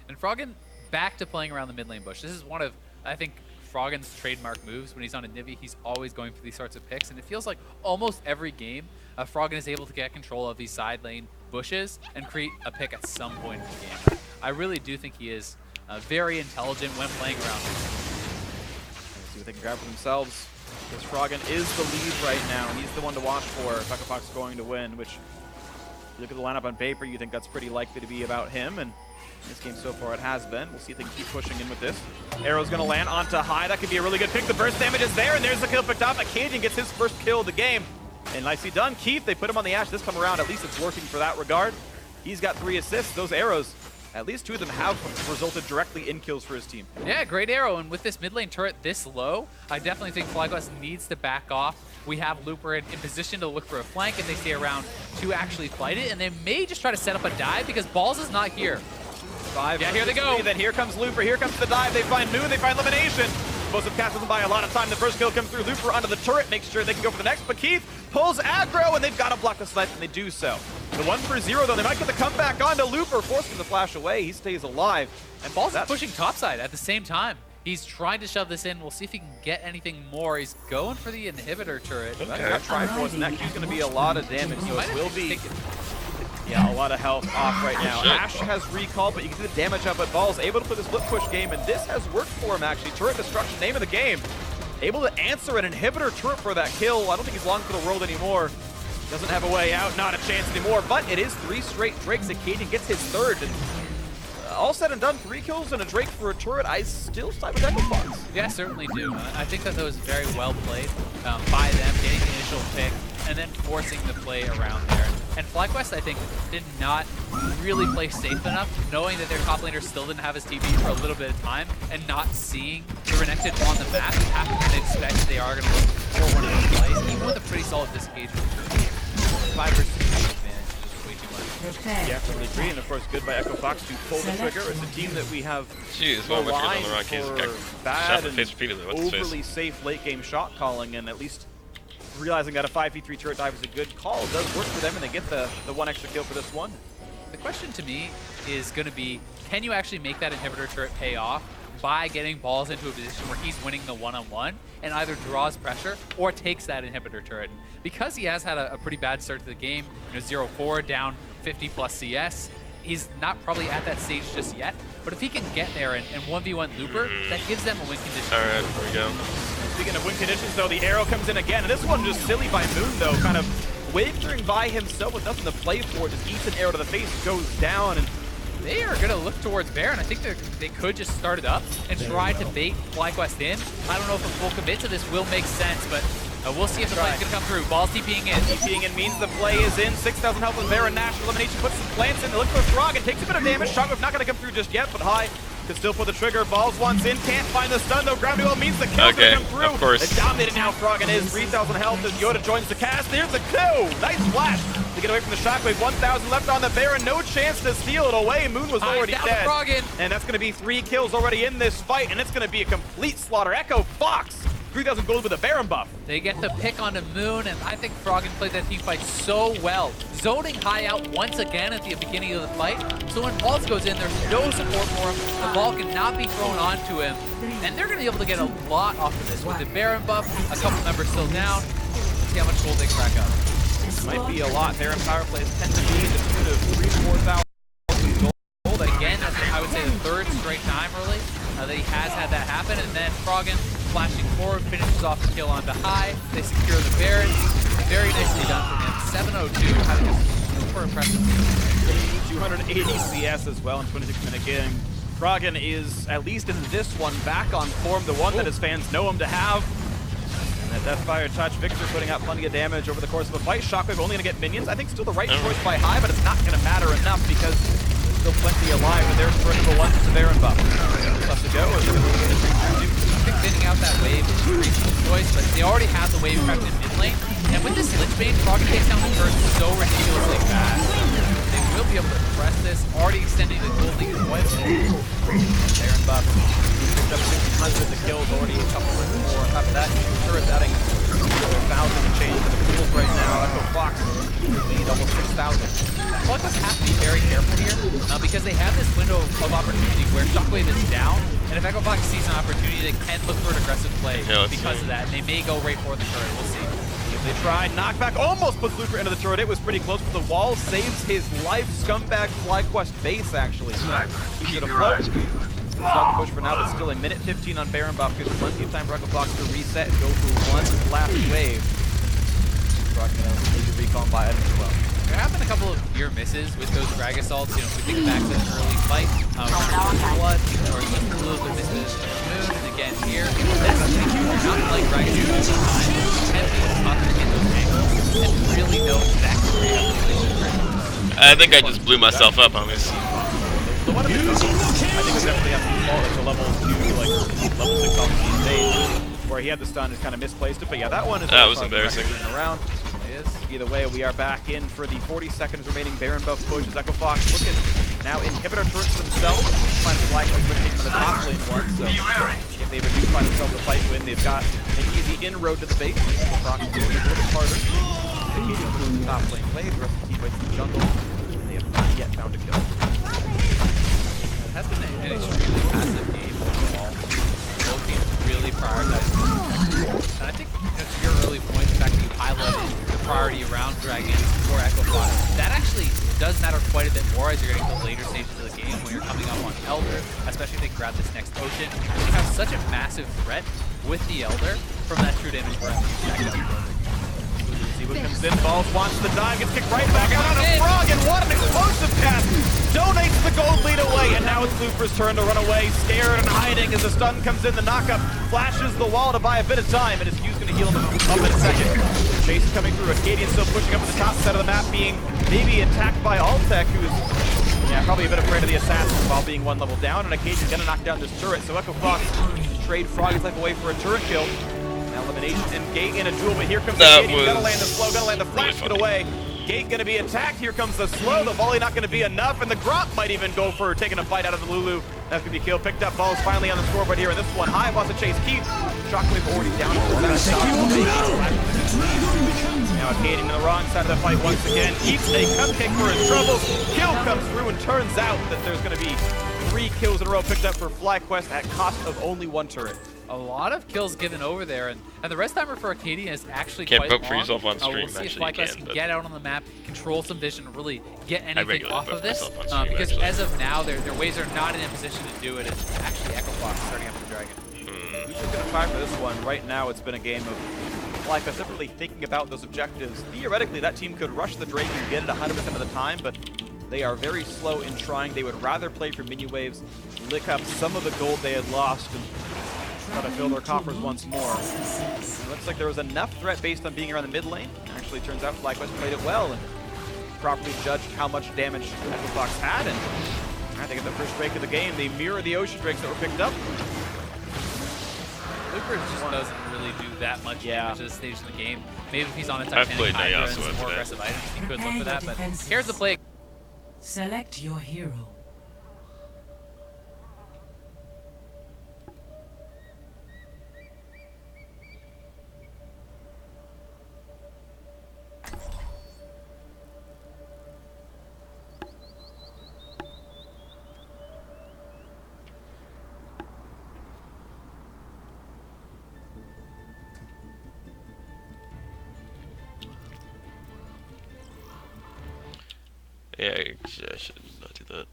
And Froggen back to playing around the mid lane bush. This is one of, I think, Froggen's trademark moves. When he's on a Nivy, he's always going for these sorts of picks, and it feels like almost every game, Froggen is able to get control of these side lane bushes and create a pick at some point in the game. I really do think he is very intelligent when playing around. Let's see what they can grab for themselves. Because Froggen is the lead right now, and he's the one to watch for if Echo Fox is going to win, which, if you look at the lineup on paper, you think that's pretty likely to be about him, and in this game so far it has been. We'll see if they can keep pushing in with this. Arrow's going to land onto High. That could be a really good pick. The burst damage is there, and there's the kill picked up. Acadian gets his first kill of the game. And nicely done. Keith, they put him on the Ashe this time around. At least it's working for that regard. He's got 3 assists. Those arrows, at least 2 of them have resulted directly in kills for his team. Yeah, great arrow. And with this mid lane turret this low, I definitely think FlyQuest needs to back off. We have Looper in position to look for a flank if they stay around to actually fight it. And they may just try to set up a dive because Balls is not here. 5 yeah, here they go. Then here comes Looper. Here comes the dive. They find Moon. They find elimination. Explosive Cast doesn't buy a lot of time. The first kill comes through. Looper onto the turret, makes sure they can go for the next. But Keith pulls aggro, and they've got to block the snipe, and they do so. The 1-for-0, though, they might get the comeback onto Looper, forcing the flash away. He stays alive. And Balls is pushing topside at the same time. He's trying to shove this in. We'll see if he can get anything more. He's going for the inhibitor turret. Okay. That's Triforce, and that Q's going to be a lot of damage, so it will be... Yeah, a lot of health off right now. Ash has recall, but you can see the damage up, but Ball's able to play the split push game, and this has worked for him, actually. Turret destruction, name of the game. Able to answer an inhibitor turret for that kill. I don't think he's long for the world anymore. Doesn't have a way out, not a chance anymore, but it is 3 straight Drakes. Acadian gets his third, and all said and done, 3 kills and a Drake for a turret. I still side with Echo Fox. Yeah, certainly do. I think that was very well played by them, getting the initial pick and then forcing the play around there. And FlyQuest, I think, did not really play safe enough, knowing that their top laner still didn't have his TP for a little bit of time, and not seeing the Renekton on the map. You have to expect they are going to look for one of those plays, even with a pretty solid disengagement. 5 versus 2 advantage is just way too much. Yeah, totally agree. And of course, good by Echo Fox to pull the trigger. It's a team that we have maligned for bad and overly safe late game shot calling, and at least realizing that a 5v3 turret dive is a good call. It does work for them, and they get the 1 extra kill for this one. The question to me is going to be, can you actually make that inhibitor turret pay off by getting Balls into a position where he's winning the one-on-one and either draws pressure or takes that inhibitor turret? Because he has had a pretty bad start to the game, 0-4, down 50 plus CS, he's not probably at that stage just yet, but if he can get there and 1v1 Looper, that gives them a win condition. All right, here we go. Speaking of win conditions, though, the arrow comes in again, and this one just silly by Moon, though, kind of wavering by himself with nothing to play for. Just eats an arrow to the face, goes down, and they are going to look towards Baron. I think they could just start it up and try to bait FlyQuest in. I don't know if a full commit to this will make sense, but we'll see if the play's going to come through. Balls TPing in. TPing in means the play is in. 6,000 health with Baron. Nash elimination puts some plants in. They look for Frog and takes a bit of damage. Shockwave not going to come through just yet, but High can still pull the trigger. Balls once in. Can't find the stun, though. Gravity Well means the kill's going to come through. Of course. It's dominated now. Frog and his 3,000 health as Yoda joins the cast. There's the coup. Nice flash to get away from the Shockwave. 1,000 left on the Baron. No chance to steal it away. Moon was already dead. And that's going to be 3 kills already in this fight, and it's going to be a complete slaughter. Echo Fox 3,000 gold with a Baron buff. They get the pick on the Moon, and I think Froggen played that team fight so well. Zoning High out once again at the beginning of the fight, so when Balls goes in, there's no support for him. The ball cannot be thrown onto him, and they're going to be able to get a lot off of this. With the Baron buff, a couple members still down. Let's see how much gold they crack up. Might be a lot. Baron power plays tend to be in the tune of 3,000 to 4,000 gold. Again, that's, I would say, the 3rd straight time, really, that he has had that happen, and then Froggen flashing forward, finishes off the kill onto High. They secure the Baron. Very nicely done from him. 702, having a super impressive 280 CS as well in 26-minute game. Froggen is, at least in this one, back on form, the one that his fans know him to have. And that Deathfire touch, Victor putting out plenty of damage over the course of a fight. Shockwave only going to get minions. I think still the right choice by High, but it's not going to matter enough because there's still plenty alive, and there's vertical one to the Baron buff. Left to go, or they're going to get thinning out that wave is a reasonable choice, but they already have the wave prepped in mid lane. And with this Lich Bane, Froggen takes down the turret so ridiculously fast. They will be able to press this, already extending the gold lead as well. Baron buff. Picked up 1,600, the kills already a couple of more. On top of that, turret's adding 1,000 and change to the kills right now. Echo Fox lead almost 6,000. FlyQuest have to be very careful here because they have this window of opportunity where Shockwave is down, and if Echo Fox sees an opportunity, they can look for an aggressive play because of that, and they may go right for the turret. We'll see. They tried, knockback, almost puts Looper into the turret. It was pretty close, but the wall saves his life. Scumbag FlyQuest base, actually. He's gonna float. Stop the push for now, but still a minute 15 on Baron buff. Gives plenty of time for Echo Fox to reset and go for one last wave. Rocking out the recon by it as well. There have been a couple of near misses with those drag assaults. If we think back to an early fight, Blood, or just a little bit misses Moon, and again here, this you're not playing drag assaults all the time. You tend to be tough to get those angles and really know exactly where you have to place. I think I just blew myself up on this. The one of the I think it's definitely have to fall to level 2, like level 6 on the stage, where he had the stun and kind of misplaced it. But yeah, that one is that was embarrassing. Around. Either way, we are back in for the 40 seconds remaining Baron buff push as Echo Fox looking now inhibitor turrets themselves. Find the flag like pushing for the top lane one, so they do find themselves a fight win. They've got an easy inroad to the base. Proxy a little bit harder. Acadians moving to top lane play. The rest of the team waits in the jungle. And they have not yet found a kill. It has been an extremely passive game overall. Both teams really prioritizing. And I think, to your early point, the fact that you highlighted the priority around Dragons before Echo Flock, that actually does matter quite a bit more as you're getting to the later stages of the game when you're coming up on Elder, especially if they grab this next potion. You have such a massive threat with the Elder from that true damage breath you stack up. See what comes in, Balls wants the dive, gets kicked right back out on a frog, and what an explosive cast! Donates the gold lead away, and now it's Luper's turn to run away, scared and hiding as the stun comes in, the knockup flashes the wall to buy a bit of time, and his Q's gonna heal him up in a second. Chase coming through, Acadian still pushing up to the top side of the map, being maybe attacked by Altec, who's probably a bit afraid of the assassin while being one level down, and Acadian's gonna knock down this turret, so Echo Fox trade Froggy's life away for a turret kill. Elimination and Gate in a duel, but here comes the Gate. He's gonna land the slow, gonna land the flash, get away. Gate gonna be attacked. Here comes the slow. The volley not gonna be enough, and the Grop might even go for taking a bite out of the Lulu. That's gonna be killed. Picked up. Balls finally on the scoreboard here, and this one Hive wants to chase Keith. Shockwave already down. Now Acadian in the wrong side of the fight once again. Eats a cupcake for his troubles. Kill comes through, and turns out that there's gonna be 3 kills in a row picked up for FlyQuest at cost of only 1 turret. A lot of kills given over there, and the rest timer for Acadian is actually can't quite vote long. for yourself on stream. We'll see if actually, FlyQuest can get out on the map, control some vision, and really get anything regularly off vote of this. for myself on stream, Because actually. as of now, their waves are not in a position to do it. It's actually Echo Fox starting up the Dragon. Who's just gonna fight for this one? Right now, it's been a game of FlyQuest simply thinking about those objectives. Theoretically, that team could rush the Drake and get it 100% of the time, but they are very slow in trying. They would rather play for mini waves, lick up some of the gold they had lost, and try to fill their coffers once more. It looks like there was enough threat based on being around the mid lane. Actually, turns out FlyQuest played it well and properly judged how much damage Echo Fox had, and I think at the first Drake of the game, they mirror the Ocean Drakes that were picked up. Looper just doesn't really do that much damage at this stage in the game. Maybe if he's on a I've Titanic played Hydra and Nayasuo some more today. aggressive items, he could look for that, but here's the play. Select your hero. Yeah, I should not do that.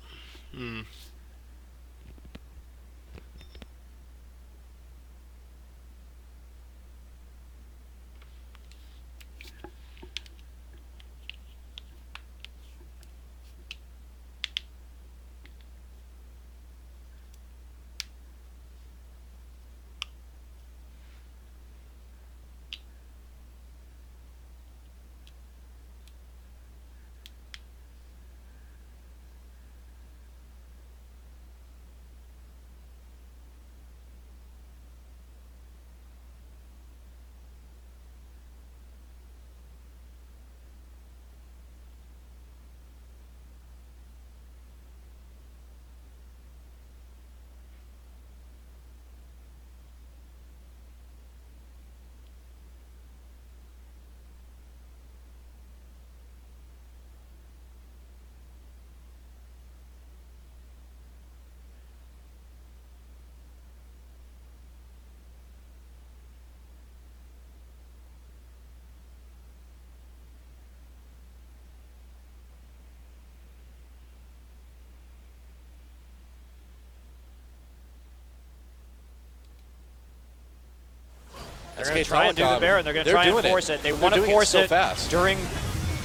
They're going to try and do the Baron. They're going to try and force it. They want to force it during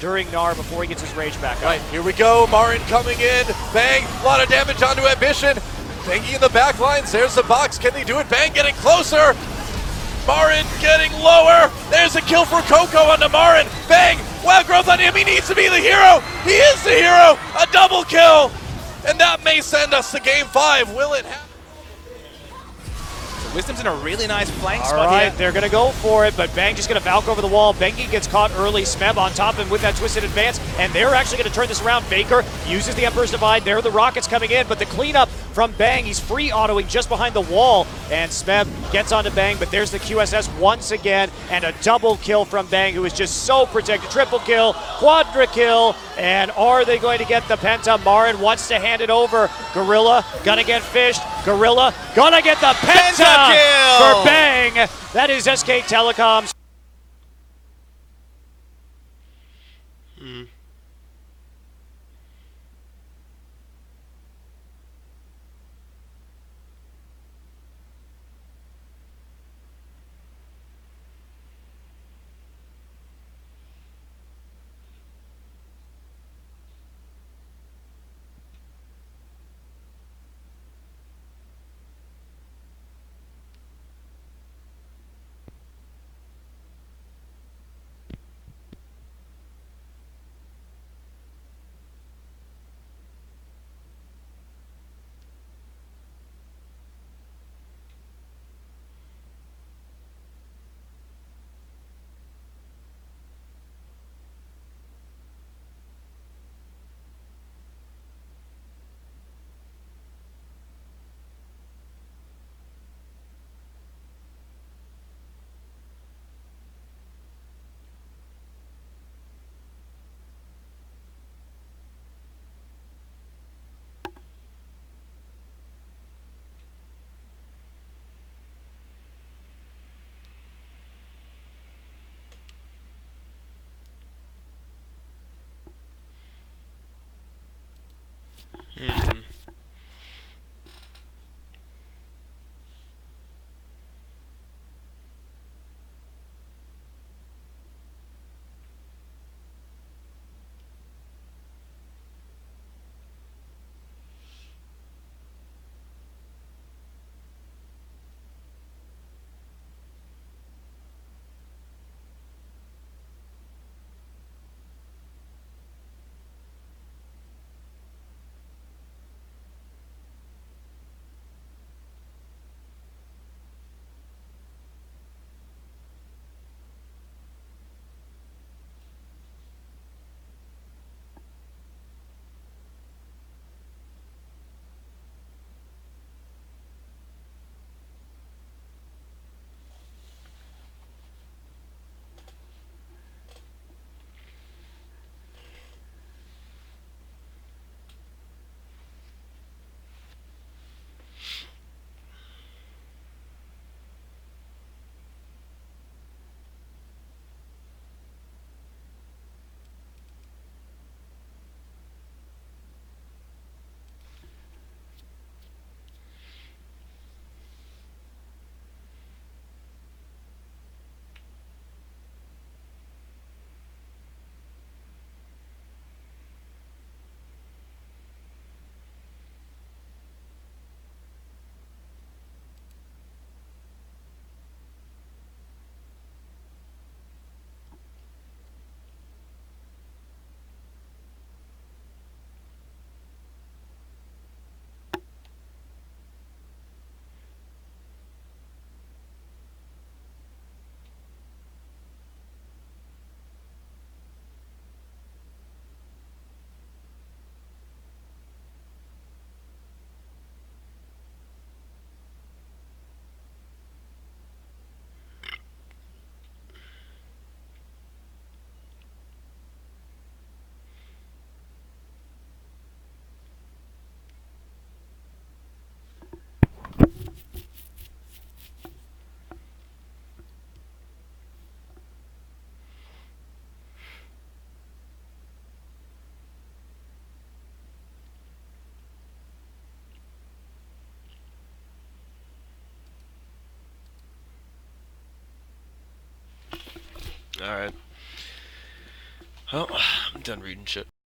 Gnar before he gets his rage back up. Right, here we go. Marin coming in. Bang. A lot of damage onto Ambition. Banging in the back lines. There's the box. Can they do it? Bang getting closer. Marin getting lower. There's a kill for Coco onto Marin. Bang. Wild growth on him. He needs to be the hero. He is the hero. A double kill. And that may send us to game 5. Will it happen? Wisdom's in a really nice flank spot All right, here. they're going to go for it, but Bang just going to Valk over the wall. Bengi gets caught early. Smeb on top of him with that twisted advance, and they're actually going to turn this around. Baker uses the Emperor's Divide. There are the rockets coming in, but the cleanup from Bang, he's free autoing just behind the wall, and Smeb gets onto Bang, but there's the QSS once again, and a double kill from Bang, who is just so protected. Triple kill, quadra kill, and are they going to get the Penta? Marin wants to hand it over. Gorilla gonna get fished. Gorilla gonna get the Penta kill for Bang. That is SK Telecom's. Alright. Well, I'm done reading shit.